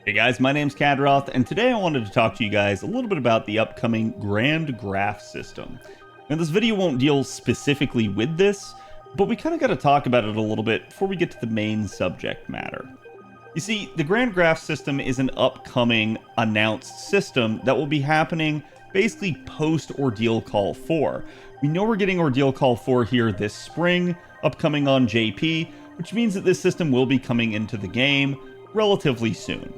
Hey guys, my name's Khadroth, and today I wanted to talk to you guys a little bit about the upcoming Grand Graph system. Now, this video won't deal specifically with this, but we kind of got to talk about it a little bit before we get to the main subject matter. You see, the Grand Graph system is an upcoming announced system that will be happening basically post Ordeal Call 4. We know we're getting Ordeal Call 4 here this spring, upcoming on JP, which means that this system will be coming into the game relatively soon.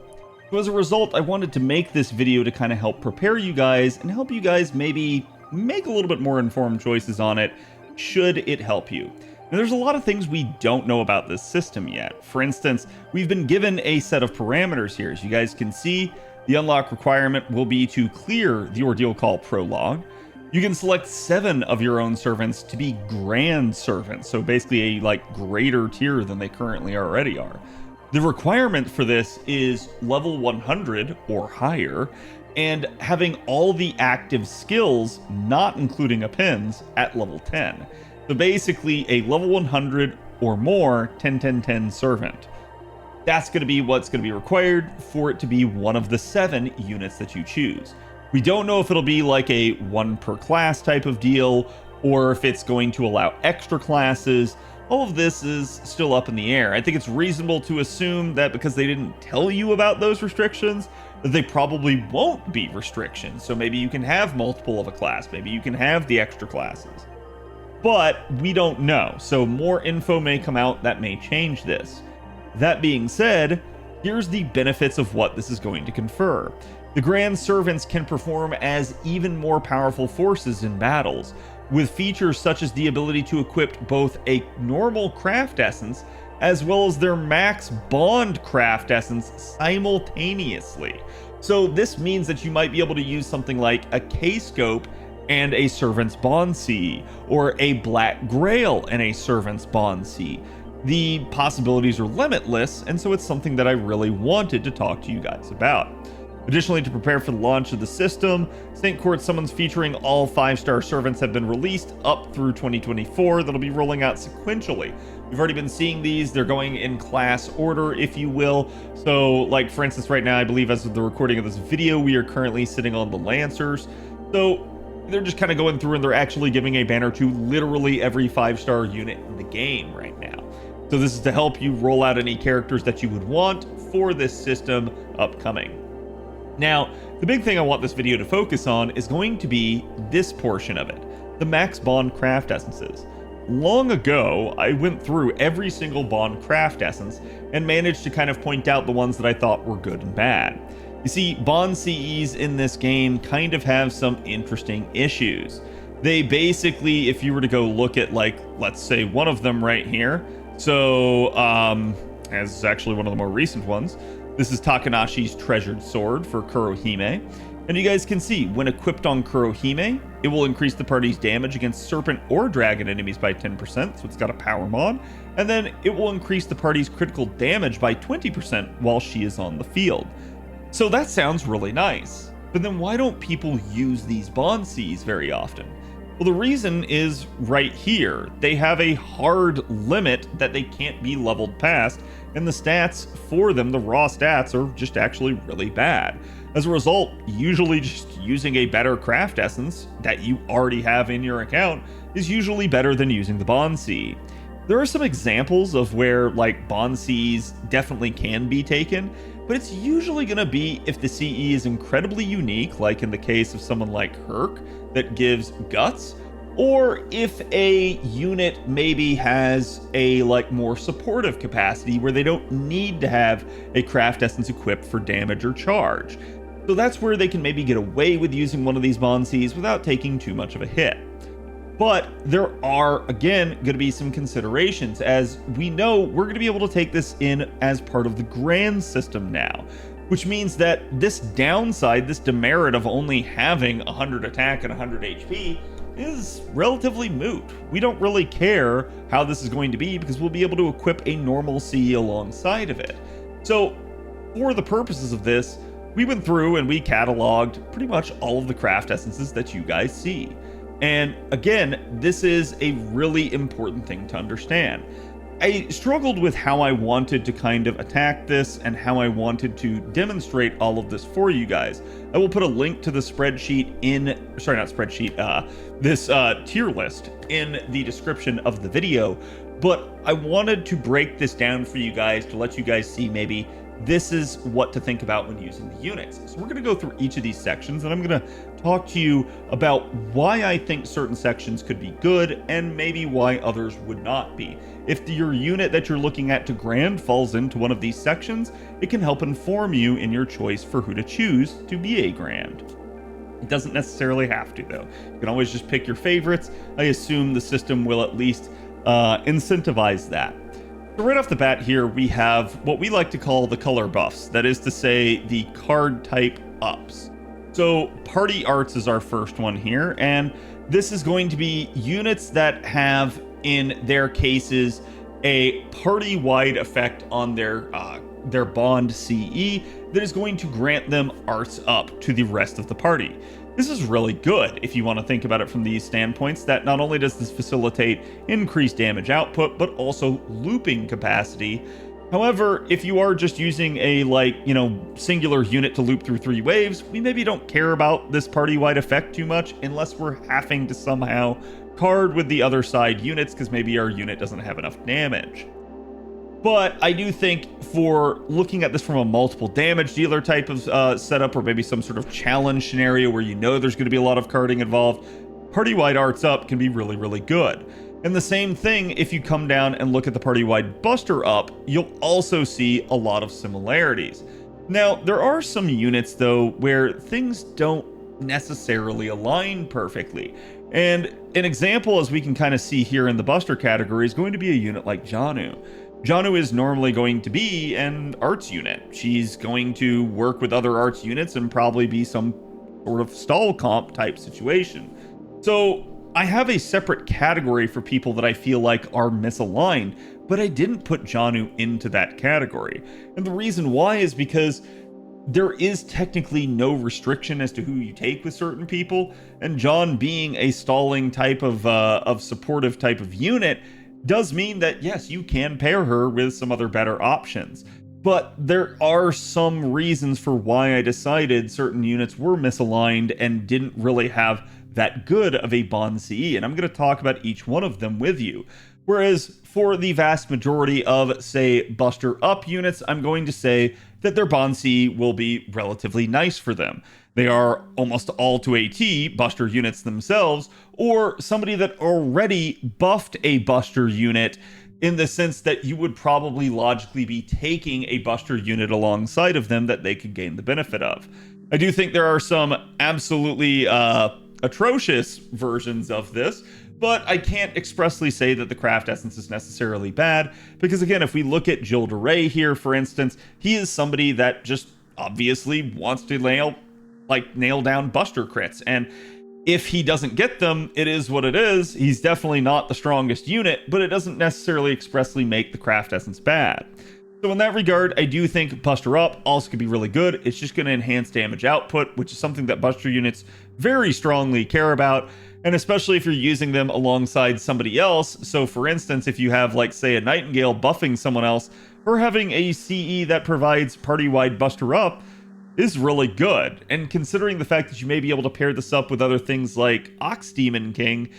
So as a result, I wanted to make this video to kind of help prepare you guys and help you guys maybe make a little bit more informed choices on it, should it help you. Now, there's a lot of things we don't know about this system yet. For instance, we've been given a set of parameters here. As you guys can see, the unlock requirement will be to clear the Ordeal Call prologue. You can select 7 of your own servants to be grand servants, so basically a greater tier than they currently already are. The requirement for this is level 100 or higher, and having all the active skills, not including appends, at level 10. So basically a level 100 or more 10-10-10 servant. That's going to be what's going to be required for it to be one of the 7 units that you choose. We don't know if it'll be like a 1 per class type of deal, or if it's going to allow extra classes. All of this is still up in the air. I think it's reasonable to assume that because they didn't tell you about those restrictions, that they probably won't be restrictions. So maybe you can have multiple of a class. Maybe you can have the extra classes. But we don't know. So more info may come out that may change this. That being said, here's the benefits of what this is going to confer. The Grand Servants can perform as even more powerful forces in battles, with features such as the ability to equip both a normal craft essence as well as their max bond craft essence simultaneously. So this means that you might be able to use something like a K-Scope and a Servant's Bond CE, or a Black Grail and a Servant's Bond CE. The possibilities are limitless, and so it's something that I really wanted to talk to you guys about. Additionally, to prepare for the launch of the system, St. Court summons featuring all 5-star servants have been released up through 2024. That'll be rolling out sequentially. We've already been seeing these. They're going in class order, if you will. So, like, for instance, right now, I believe as of the recording of this video, we are currently sitting on the Lancers. So they're just kind of going through and they're actually giving a banner to literally every 5-star unit in the game right now. So this is to help you roll out any characters that you would want for this system upcoming. Now, the big thing I want this video to focus on is going to be this portion of it, the Max Bond Craft Essences. Long ago, I went through every single Bond Craft Essence and managed to kind of point out the ones that I thought were good and bad. You see, Bond CEs in this game kind of have some interesting issues. They basically, if you were to go look at, let's say one of them right here, so, as actually one of the more recent ones, this is Takanashi's Treasured Sword for Kurohime. And you guys can see, when equipped on Kurohime, it will increase the party's damage against serpent or dragon enemies by 10%, so it's got a power mod. And then it will increase the party's critical damage by 20% while she is on the field. So that sounds really nice. But then why don't people use these Bond Ces very often? Well, the reason is right here. They have a hard limit that they can't be leveled past, and the stats for them, the raw stats, are just actually really bad. As a result, usually just using a better craft essence that you already have in your account is usually better than using the Bond CE. There are some examples of where Bond CEs definitely can be taken, but it's usually going to be if the CE is incredibly unique, like in the case of someone like Herc that gives guts, or if a unit maybe has a more supportive capacity where they don't need to have a craft essence equipped for damage or charge. So that's where they can maybe get away with using one of these Bond Ces without taking too much of a hit. But there are, again, going to be some considerations. As we know, we're going to be able to take this in as part of the Grand system now, which means that this downside, this demerit of only having 100 attack and 100 HP is relatively moot. We don't really care how this is going to be because we'll be able to equip a normal CE alongside of it. So for the purposes of this, we went through and we cataloged pretty much all of the craft essences that you guys see. And again, this is a really important thing to understand. I struggled with how I wanted to kind of attack this and how I wanted to demonstrate all of this for you guys. I will put a link to the spreadsheet this tier list in the description of the video, but I wanted to break this down for you guys to let you guys see maybe this is what to think about when using the units. So we're going to go through each of these sections, and I'm going to talk to you about why I think certain sections could be good and maybe why others would not be. If your unit that you're looking at to grand falls into one of these sections, it can help inform you in your choice for who to choose to be a grand. It doesn't necessarily have to, though. You can always just pick your favorites. I assume the system will at least incentivize that. So right off the bat here, we have what we like to call the color buffs. That is to say, the card type ups. So Party Arts is our first one here, and this is going to be units that have, in their cases, a party-wide effect on their Bond CE that is going to grant them arts up to the rest of the party. This is really good if you want to think about it from these standpoints, that not only does this facilitate increased damage output, but also looping capacity. However, if you are just using a singular unit to loop through 3 waves, we maybe don't care about this party-wide effect too much unless we're having to somehow card with the other side units because maybe our unit doesn't have enough damage. But I do think for looking at this from a multiple damage dealer type of setup, or maybe some sort of challenge scenario where you know there's going to be a lot of carding involved, party-wide arts up can be really, really good. And the same thing, if you come down and look at the party-wide buster up, you'll also see a lot of similarities. Now, there are some units, though, where things don't necessarily align perfectly. And an example, as we can kind of see here in the buster category, is going to be a unit like Janu. Janu is normally going to be an arts unit. She's going to work with other arts units and probably be some sort of stall comp type situation. So I have a separate category for people that I feel like are misaligned, but I didn't put Janu into that category. And the reason why is because there is technically no restriction as to who you take with certain people, and John being a stalling type of supportive type of unit does mean that yes, you can pair her with some other better options. But there are some reasons for why I decided certain units were misaligned and didn't really have that good of a Bond CE, and I'm going to talk about each one of them with you. Whereas for the vast majority of, say, Buster Up units, I'm going to say that their Bond CE will be relatively nice for them. They are almost all to AT Buster units themselves, or somebody that already buffed a Buster unit in the sense that you would probably logically be taking a Buster unit alongside of them that they could gain the benefit of. I do think there are some absolutely atrocious versions of this, but I can't expressly say that the craft essence is necessarily bad, because again, if we look at Jill DeRay here, for instance, he is somebody that just obviously wants to nail down Buster crits, and if he doesn't get them, it is what it is. He's definitely not the strongest unit, but it doesn't necessarily expressly make the craft essence bad. So in that regard, I do think Buster Up also could be really good. It's just going to enhance damage output, which is something that Buster units very strongly care about, and especially if you're using them alongside somebody else. So for instance, if you have, like, say, a Nightingale buffing someone else, or having a CE that provides party-wide Buster Up is really good. And considering the fact that you may be able to pair this up with other things like Ox Demon King,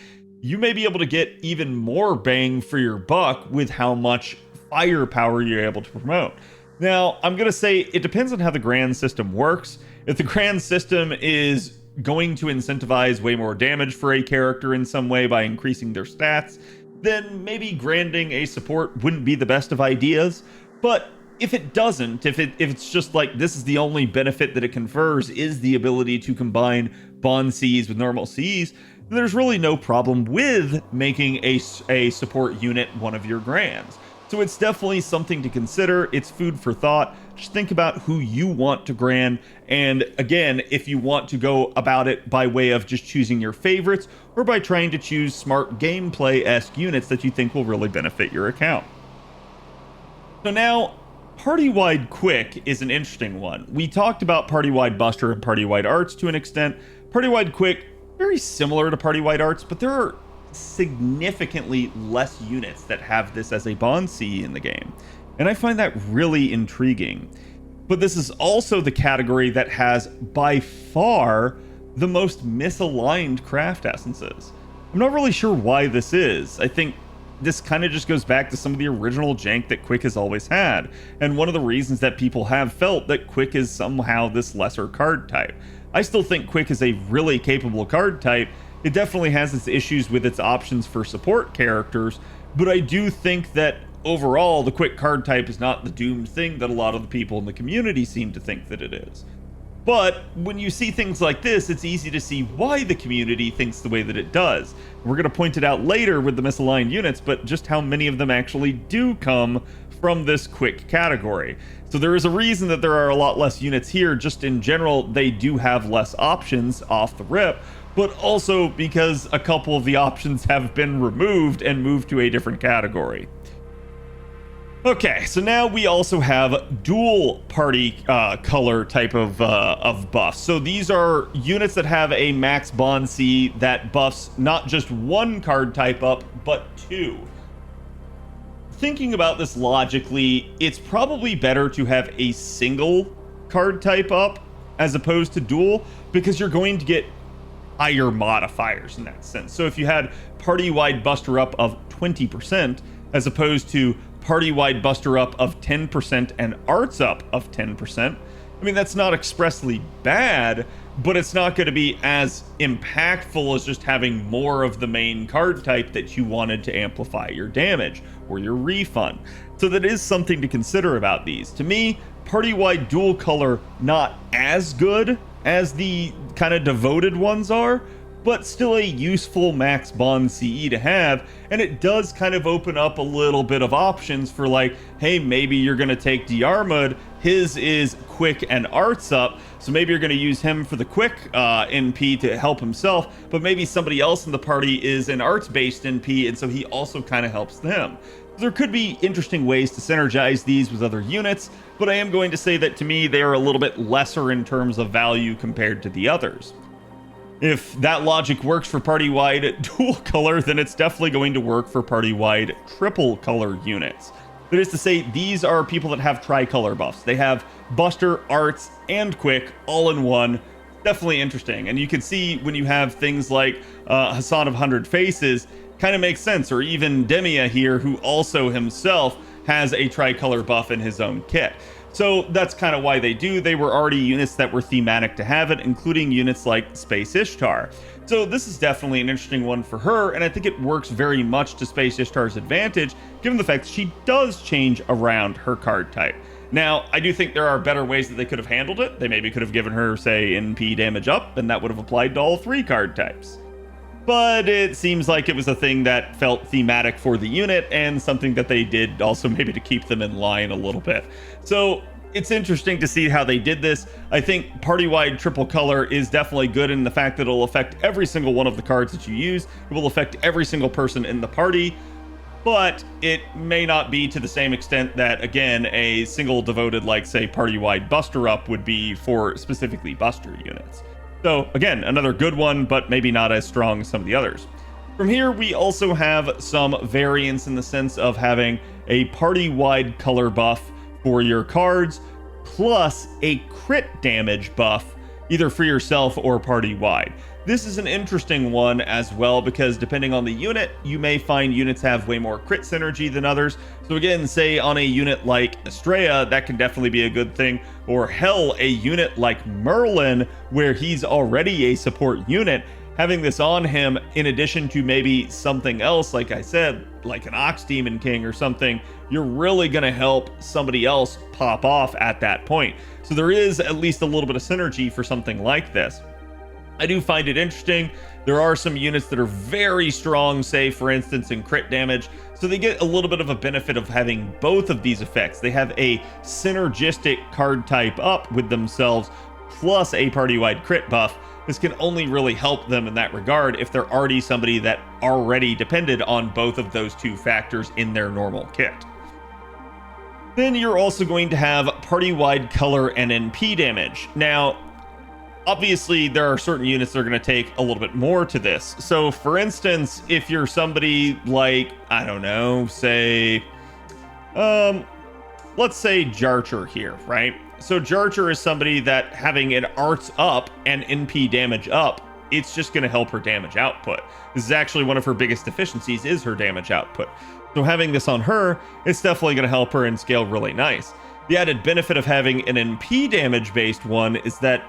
you may be able to get even more bang for your buck with how much firepower you're able to promote. Now, I'm going to say it depends on how the grand system works. If the grand system is going to incentivize way more damage for a character in some way by increasing their stats, then maybe granding a support wouldn't be the best of ideas. But if it doesn't, if it's just like this is the only benefit that it confers is the ability to combine Bond Ces with normal Cs, then there's really no problem with making a support unit one of your grands. So it's definitely something to consider. It's food for thought. Just think about who you want to grand. And again, if you want to go about it by way of just choosing your favorites, or by trying to choose smart gameplay-esque units that you think will really benefit your account. So now, Party-wide Quick is an interesting one. We talked about Party-wide Buster and Party-wide Arts to an extent. Party-wide Quick, very similar to Party-wide Arts, but there are significantly less units that have this as a Bond CE in the game. And I find that really intriguing. But this is also the category that has by far the most misaligned craft essences. I'm not really sure why this is. I think this kind of just goes back to some of the original jank that Quick has always had, and one of the reasons that people have felt that Quick is somehow this lesser card type. I still think Quick is a really capable card type. It definitely has its issues with its options for support characters, but I do think that overall the Quick card type is not the doomed thing that a lot of the people in the community seem to think that it is. But when you see things like this, it's easy to see why the community thinks the way that it does. We're going to point it out later with the misaligned units, but just how many of them actually do come from this Quick category. So there is a reason that there are a lot less units here. Just in general, they do have less options off the rip, but also because a couple of the options have been removed and moved to a different category. Okay, so now we also have dual party color type of buffs. So these are units that have a max Bond C that buffs not just one card type up, but two. Thinking about this logically, it's probably better to have a single card type up as opposed to dual, because you're going to get higher modifiers in that sense. So if you had party-wide buster up of 20% as opposed to party-wide buster up of 10% and arts up of 10%, I mean, that's not expressly bad, but it's not going to be as impactful as just having more of the main card type that you wanted to amplify your damage or your refund. So that is something to consider about these. To me, party-wide dual color not as good as the kind of devoted ones are, but still a useful max Bond CE to have, and it does kind of open up a little bit of options for like, hey, maybe you're going to take Diarmid, his is quick and arts up, so maybe you're going to use him for the quick NP to help himself, but maybe somebody else in the party is an arts-based NP, and so he also kind of helps them. There could be interesting ways to synergize these with other units, but I am going to say that to me they are a little bit lesser in terms of value compared to the others. If that logic works for party-wide dual color, then it's definitely going to work for party-wide triple color units. That is to say, these are people that have tricolor buffs. They have Buster, Arts, and Quick all in one. Definitely interesting. And you can see when you have things like Hassan of 100 Faces, kind of makes sense. Or even Demia here, who also himself has a tricolor buff in his own kit. So that's kind of why they do. They were already units that were thematic to have it, including units like Space Ishtar. So this is definitely an interesting one for her, and I think it works very much to Space Ishtar's advantage, given the fact that she does change around her card type. Now, I do think there are better ways that they could have handled it. They maybe could have given her, say, NP damage up, and that would have applied to all three card types. But it seems like it was a thing that felt thematic for the unit, and something that they did also maybe to keep them in line a little bit. So it's interesting to see how they did this. I think party-wide triple color is definitely good in the fact that it'll affect every single one of the cards that you use. It will affect every single person in the party, but it may not be to the same extent that, again, a single devoted, like, say, party-wide buster up would be for specifically buster units. So again, another good one, but maybe not as strong as some of the others. From here, we also have some variance in the sense of having a party-wide color buff for your cards, plus a crit damage buff, either for yourself or party-wide. This is an interesting one as well, because depending on the unit, you may find units have way more crit synergy than others. So again, say on a unit like Estrella, that can definitely be a good thing. Or hell, a unit like Merlin, where he's already a support unit, having this on him in addition to maybe something else, like I said, like an Ox Demon King or something, you're really going to help somebody else pop off at that point. So there is at least a little bit of synergy for something like this. I do find it interesting. There are some units that are very strong, say, for instance, in crit damage. So they get a little bit of a benefit of having both of these effects. They have a synergistic card type up with themselves, plus a party-wide crit buff. This can only really help them in that regard if they're already somebody that already depended on both of those two factors in their normal kit. Then you're also going to have party-wide color and NP damage. Now, obviously there are certain units that are going to take a little bit more to this. So for instance, if you're somebody like, I don't know, say, let's say Jarcher here, right? So Jarcher is somebody that having an arts up and NP damage up, it's just going to help her damage output. This is actually one of her biggest deficiencies, is her damage output. So having this on her, it's definitely going to help her and scale really nice. The added benefit of having an NP damage based one is that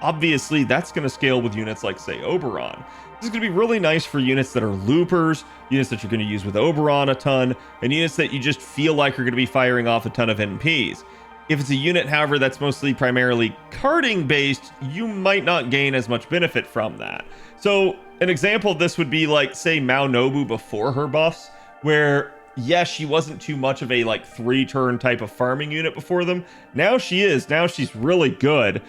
obviously that's going to scale with units like, say, Oberon. This is going to be really nice for units that are loopers, units that you're going to use with Oberon a ton, and units that you just feel like are going to be firing off a ton of NPs. If it's a unit, however, that's mostly primarily carding based, you might not gain as much benefit from that. So an example of this would be like, say, Mao Nobu before her buffs, where yes, she wasn't too much of a like 3-turn type of farming unit before them. Now she is. Now she's really good.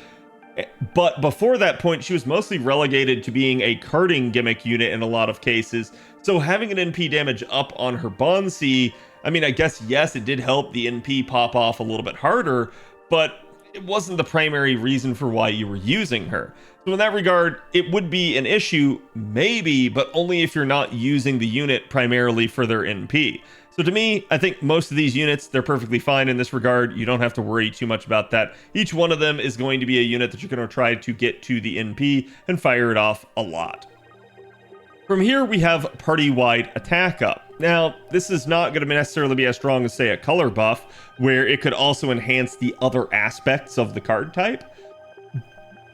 But before that point, she was mostly relegated to being a carding gimmick unit in a lot of cases. So having an NP damage up on her Bond Ces, I mean, I guess, yes, it did help the NP pop off a little bit harder, but it wasn't the primary reason for why you were using her. So in that regard, it would be an issue, maybe, but only if you're not using the unit primarily for their NP. So to me, I think most of these units, they're perfectly fine in this regard. You don't have to worry too much about that. Each one of them is going to be a unit that you're going to try to get to the NP and fire it off a lot. From here, we have party-wide attack up. Now, this is not going to necessarily be as strong as, say, a color buff, where it could also enhance the other aspects of the card type.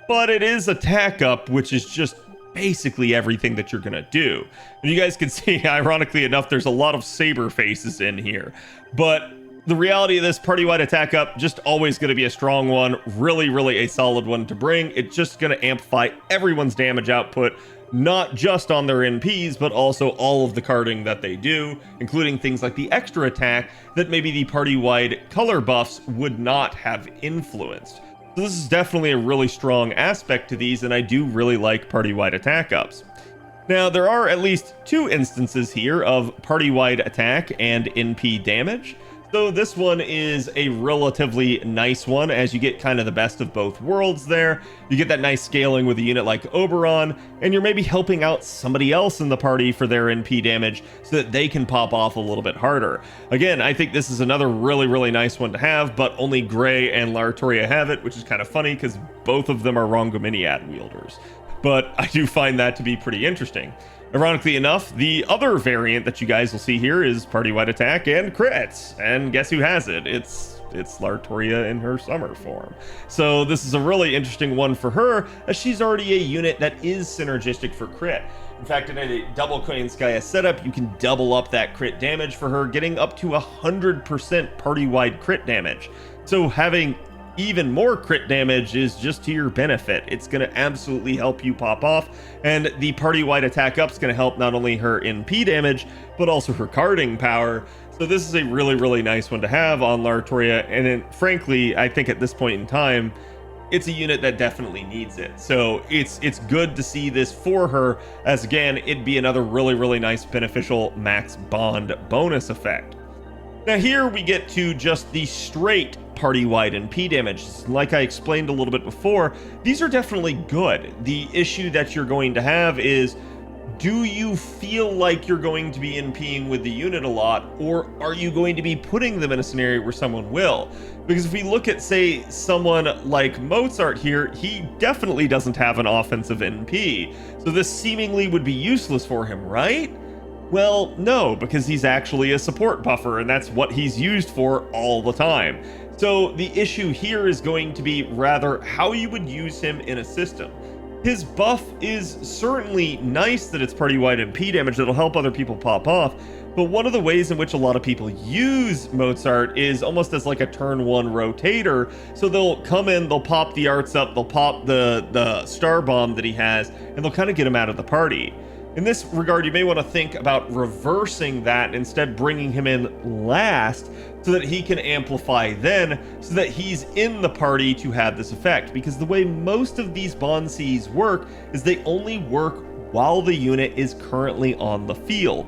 But it is attack up, which is just basically everything that you're going to do. And you guys can see, ironically enough, there's a lot of saber faces in here. But the reality of this, party-wide attack up, just always going to be a strong one. Really, really a solid one to bring. It's just going to amplify everyone's damage output, not just on their NPs, but also all of the carding that they do, including things like the extra attack that maybe the party-wide color buffs would not have influenced. So this is definitely a really strong aspect to these, and I do really like party-wide attack ups. Now, there are at least 2 instances here of party-wide attack and NP damage. So this one is a relatively nice one, as you get kind of the best of both worlds there. You get that nice scaling with a unit like Oberon, and you're maybe helping out somebody else in the party for their NP damage so that they can pop off a little bit harder. Again, I think this is another really, really nice one to have, but only Gray and Lartoria have it, which is kind of funny because both of them are Rongominiad wielders. But I do find that to be pretty interesting. Ironically enough, the other variant that you guys will see here is party-wide attack and crits. And guess who has it? It's Lartoria in her summer form. So this is a really interesting one for her, as she's already a unit that is synergistic for crit. In fact, in a double Koyanskaya setup, you can double up that crit damage for her, getting up to 100% party-wide crit damage. So having even more crit damage is just to your benefit. It's going to absolutely help you pop off, and the party-wide attack up is going to help not only her NP damage, but also her carding power. So this is a really, really nice one to have on Lartoria, and then, frankly, I think at this point in time, it's a unit that definitely needs it. So it's good to see this for her, as again, it'd be another really, really nice beneficial max bond bonus effect. Now here we get to just the straight party-wide NP damage. Like I explained a little bit before, these are definitely good. The issue that you're going to have is, do you feel like you're going to be NPing with the unit a lot, or are you going to be putting them in a scenario where someone will? Because if we look at, say, someone like Mozart here, he definitely doesn't have an offensive NP. So this seemingly would be useless for him, right? Well, no, because he's actually a support buffer, and that's what he's used for all the time. So the issue here is going to be rather how you would use him in a system. His buff is certainly nice that it's party-wide NP damage that'll help other people pop off, but one of the ways in which a lot of people use Mozart is almost as like a turn 1 rotator. So they'll come in, they'll pop the arts up, they'll pop the star bomb that he has, and they'll kind of get him out of the party. In this regard, you may want to think about reversing that and instead bringing him in last so that he can amplify then, so that he's in the party to have this effect. Because the way most of these Bond Ces work is they only work while the unit is currently on the field.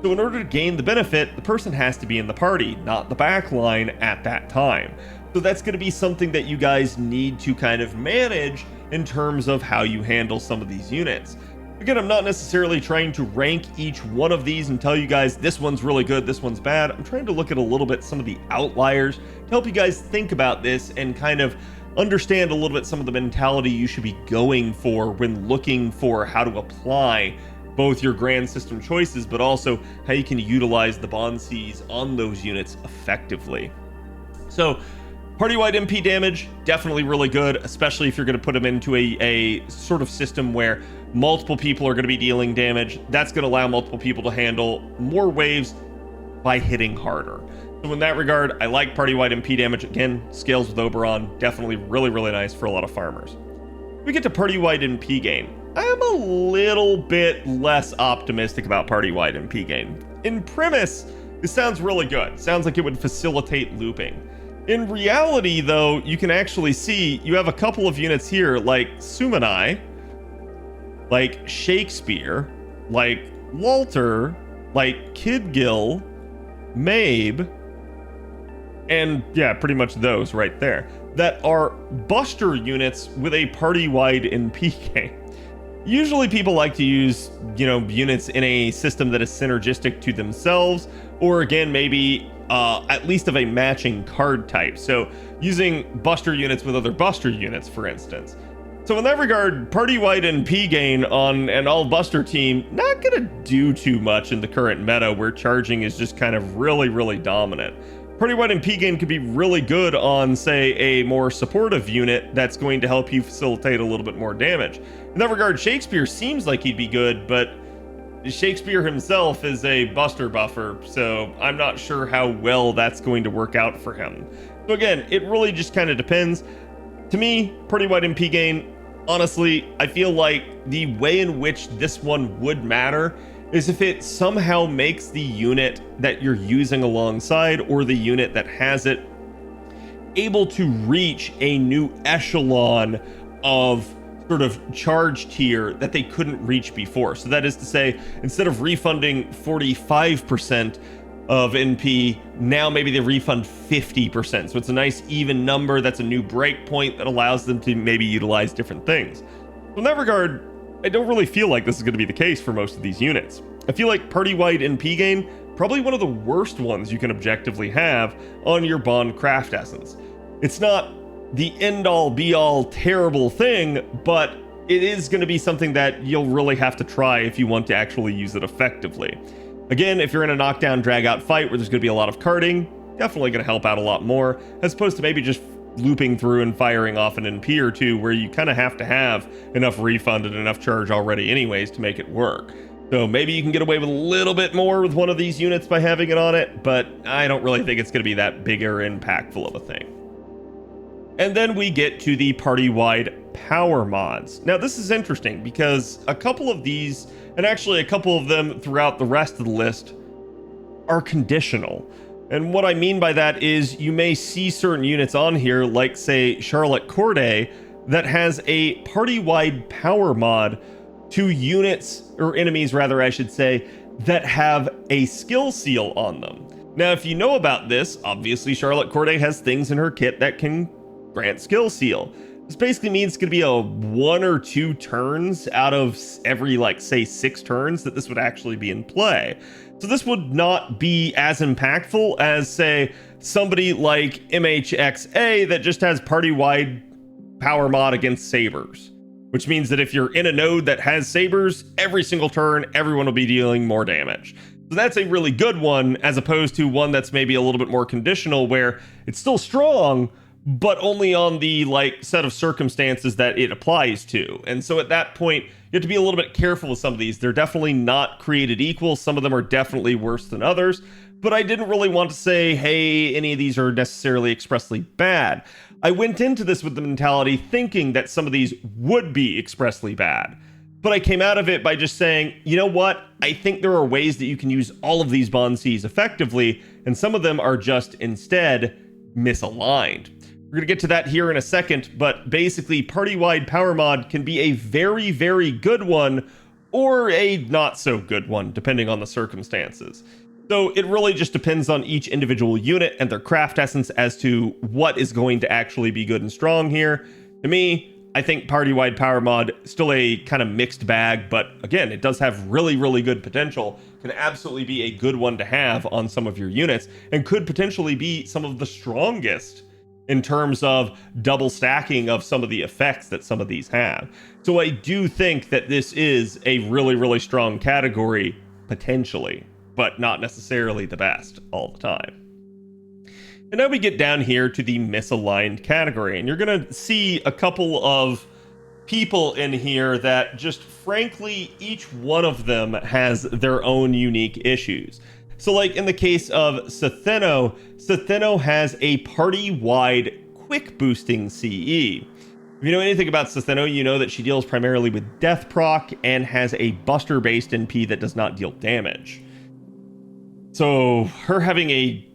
So in order to gain the benefit, the person has to be in the party, not the back line at that time. So that's going to be something that you guys need to kind of manage in terms of how you handle some of these units. Again, I'm not necessarily trying to rank each one of these and tell you guys this one's really good, this one's bad. I'm trying to look at a little bit some of the outliers to help you guys think about this and kind of understand a little bit some of the mentality you should be going for when looking for how to apply both your grand system choices, but also how you can utilize the Bond Ces on those units effectively. So party-wide MP damage, definitely really good, especially if you're going to put them into a sort of system where multiple people are going to be dealing damage. That's going to allow multiple people to handle more waves by hitting harder. So in that regard, I like party-wide MP damage. Again, scales with Oberon, definitely really, really nice for a lot of farmers. We get to party-wide MP gain. I'm a little bit less optimistic about party-wide MP gain. In premise, this sounds really good. Sounds like it would facilitate looping. In reality, though, you can actually see you have a couple of units here like Sumanai, like Shakespeare, like Walter, like Kidgill, Mabe, and yeah, pretty much those right there, that are Buster units with a party-wide NP gain. Usually people like to use, units in a system that is synergistic to themselves, or again, maybe at least of a matching card type. So using Buster units with other Buster units, for instance. So in that regard, party-wide NP gain on an all-Buster team, not going to do too much in the current meta where charging is just kind of really, really dominant. Party-wide MP gain could be really good on, say, a more supportive unit that's going to help you facilitate a little bit more damage. In that regard, Shakespeare seems like he'd be good, but Shakespeare himself is a Buster buffer, so I'm not sure how well that's going to work out for him. So again, it really just kind of depends. To me, party-wide MP gain, honestly, I feel like the way in which this one would matter is if it somehow makes the unit that you're using alongside or the unit that has it able to reach a new echelon of sort of charge tier that they couldn't reach before. So that is to say, instead of refunding 45% of NP, now maybe they refund 50%. So it's a nice even number. That's a new breakpoint that allows them to maybe utilize different things. So in that regard, I don't really feel like this is going to be the case for most of these units. I feel like party-wide NP gain, probably one of the worst ones you can objectively have on your Bond craft essence. It's not the end-all be-all terrible thing, but it is going to be something that you'll really have to try if you want to actually use it effectively. Again, if you're in a knockdown drag-out fight where there's going to be a lot of carding, definitely going to help out a lot more, as opposed to maybe just looping through and firing off an NP or two where you kind of have to have enough refund and enough charge already anyways to make it work. So maybe you can get away with a little bit more with one of these units by having it on it, but I don't really think it's going to be that big or impactful of a thing. And then we get to the party-wide power mods. Now this is interesting because a couple of these, and actually a couple of them throughout the rest of the list, are conditional. And what I mean by that is you may see certain units on here, like say Charlotte Corday, that has a party-wide power mod to units, or enemies rather I should say, that have a skill seal on them. Now if you know about this, obviously Charlotte Corday has things in her kit that can grant skill seal. This basically means it's going to be a 1 or 2 turns out of every, like, say 6 turns that this would actually be in play. So this would not be as impactful as, say, somebody like MHXA that just has party-wide power mod against sabers, which means that if you're in a node that has sabers, every single turn, everyone will be dealing more damage. So that's a really good one, as opposed to one that's maybe a little bit more conditional, where it's still strong, but only on the set of circumstances that it applies to. And so at that point, you have to be a little bit careful with some of these. They're definitely not created equal. Some of them are definitely worse than others, but I didn't really want to say, hey, any of these are necessarily expressly bad. I went into this with the mentality thinking that some of these would be expressly bad, but I came out of it by just saying, you know what? I think there are ways that you can use all of these Bond Ces effectively, and some of them are just instead misaligned. We're going to get to that here in a second, but basically party-wide power mod can be a very, very good one or a not so good one, depending on the circumstances. So it really just depends on each individual unit and their craft essence as to what is going to actually be good and strong here. To me, I think party-wide power mod, still a kind of mixed bag, but again, it does have really, really good potential. Can absolutely be a good one to have on some of your units, and could potentially be some of the strongest in terms of double stacking of some of the effects that some of these have. So I do think that this is a really, really strong category, potentially, but not necessarily the best all the time. And now we get down here to the misaligned category, and you're going to see a couple of people in here that just frankly, each one of them has their own unique issues. So like in the case of Setheno, Setheno has a party-wide quick boosting CE. If you know anything about Setheno, you know that she deals primarily with death proc and has a buster-based NP that does not deal damage. So her having a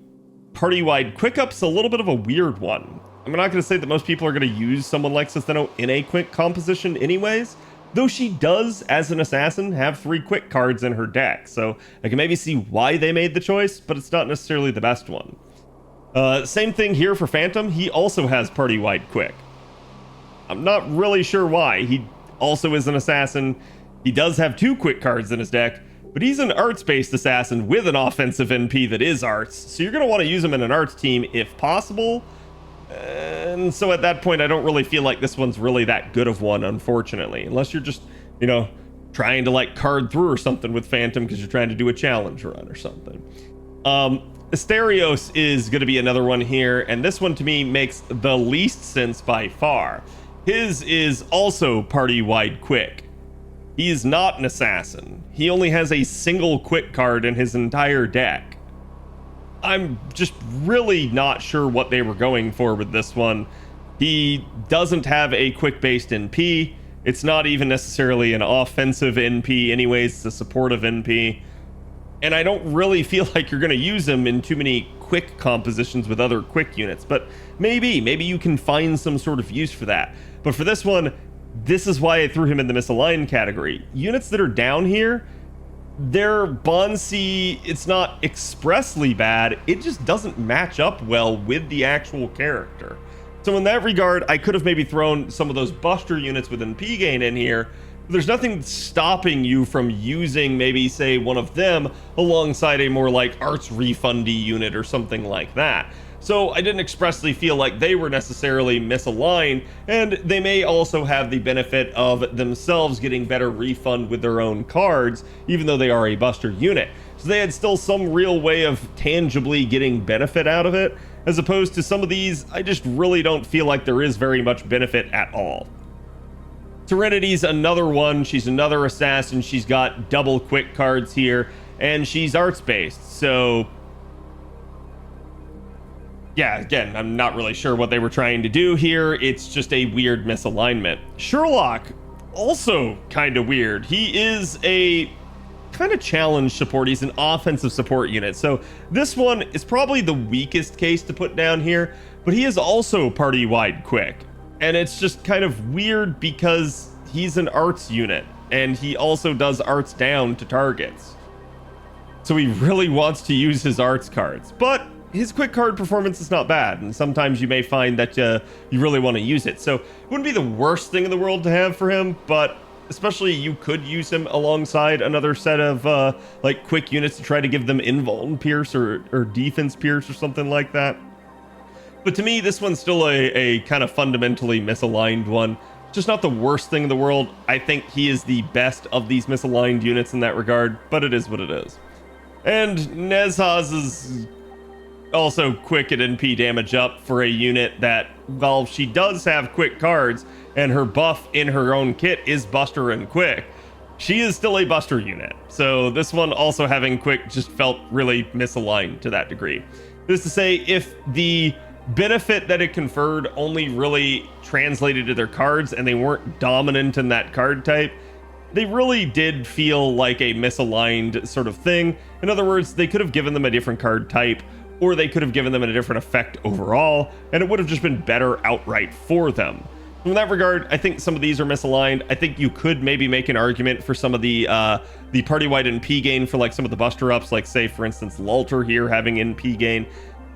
party-wide quick up's a little bit of a weird one. I'm not going to say that most people are going to use someone like Setheno in a quick composition anyways, though she does, as an assassin, have 3 quick cards in her deck, so I can maybe see why they made the choice, but it's not necessarily the best one. Same thing here for Phantom. He also has party-wide quick. I'm not really sure why. He also is an assassin. He does have 2 quick cards in his deck, but he's an arts-based assassin with an offensive NP that is arts, so you're going to want to use him in an arts team if possible. And so at that point, I don't really feel like this one's really that good of one, unfortunately, unless you're just, you know, trying to like card through or something with Phantom because you're trying to do a challenge run or something. Asterios is going to be another one here, and this one to me makes the least sense by far. His is also party-wide quick. He is not an assassin. He only has a single quick card in his entire deck. I'm just really not sure what they were going for with this one. He doesn't have a quick-based NP. It's not even necessarily an offensive NP anyways, it's a supportive NP. And I don't really feel like you're going to use him in too many quick compositions with other quick units, but maybe you can find some sort of use for that. But for this one, this is why I threw him in the misaligned category. Units that are down here, their Bond Ces, it's not expressly bad, it just doesn't match up well with the actual character. So in that regard, I could have maybe thrown some of those Buster units with NP gain in here. There's nothing stopping you from using maybe, say, one of them alongside a more like arts refundy unit or something like that. So I didn't expressly feel like they were necessarily misaligned, and they may also have the benefit of themselves getting better refund with their own cards, even though they are a Buster unit. So they had still some real way of tangibly getting benefit out of it, as opposed to some of these, I just really don't feel like there is very much benefit at all. Serenity's another one. She's another assassin. She's got double quick cards here, and she's arts based. So yeah, again, I'm not really sure what they were trying to do here. It's just a weird misalignment. Sherlock, also kind of weird. He is a kind of challenge support. He's an offensive support unit. So this one is probably the weakest case to put down here, but he is also party-wide quick. And it's just kind of weird because he's an arts unit, and he also does arts down to targets. So he really wants to use his arts cards, but his quick card performance is not bad, and sometimes you may find that you really want to use it. So it wouldn't be the worst thing in the world to have for him, but especially you could use him alongside another set of like quick units to try to give them invuln pierce or defense pierce or something like that. But to me, this one's still a kind of fundamentally misaligned one. Just not the worst thing in the world. I think he is the best of these misaligned units in that regard, but it is what it is. And Nezhaz is also quick at NP damage up for a unit that, while she does have quick cards and her buff in her own kit is Buster and quick, she is still a Buster unit. So this one also having quick just felt really misaligned to that degree. This is to say, if the benefit that it conferred only really translated to their cards and they weren't dominant in that card type, they really did feel like a misaligned sort of thing. In other words, they could have given them a different card type, or they could have given them a different effect overall, and it would have just been better outright for them. In that regard, I think some of these are misaligned. I think you could maybe make an argument for some of the party-wide NP gain for like some of the buster ups, like say for instance Lulter here having NP gain.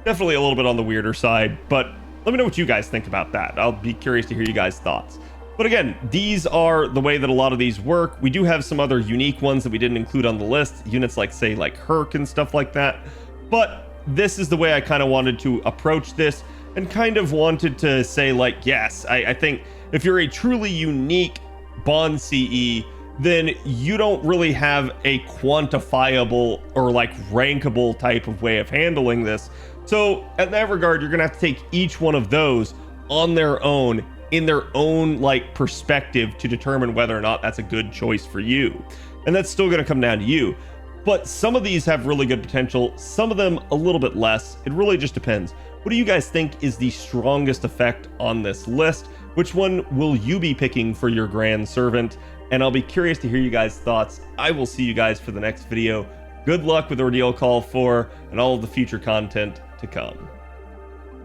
Definitely a little bit on the weirder side, but let me know what you guys think about that. I'll be curious to hear you guys' thoughts. But again, these are the way that a lot of these work. We do have some other unique ones that we didn't include on the list, units like say like Herc and stuff like that. But this is the way I kind of wanted to approach this, and kind of wanted to say like, yes, I think if you're a truly unique Bond CE, then you don't really have a quantifiable or like rankable type of way of handling this. So in that regard, you're gonna have to take each one of those on their own, in their own like perspective, to determine whether or not that's a good choice for you. And that's still gonna come down to you. But some of these have really good potential, some of them a little bit less. It really just depends. What do you guys think is the strongest effect on this list? Which one will you be picking for your Grand Servant? And I'll be curious to hear you guys' thoughts. I will see you guys for the next video. Good luck with Ordeal Call 4 and all of the future content to come.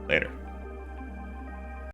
Later.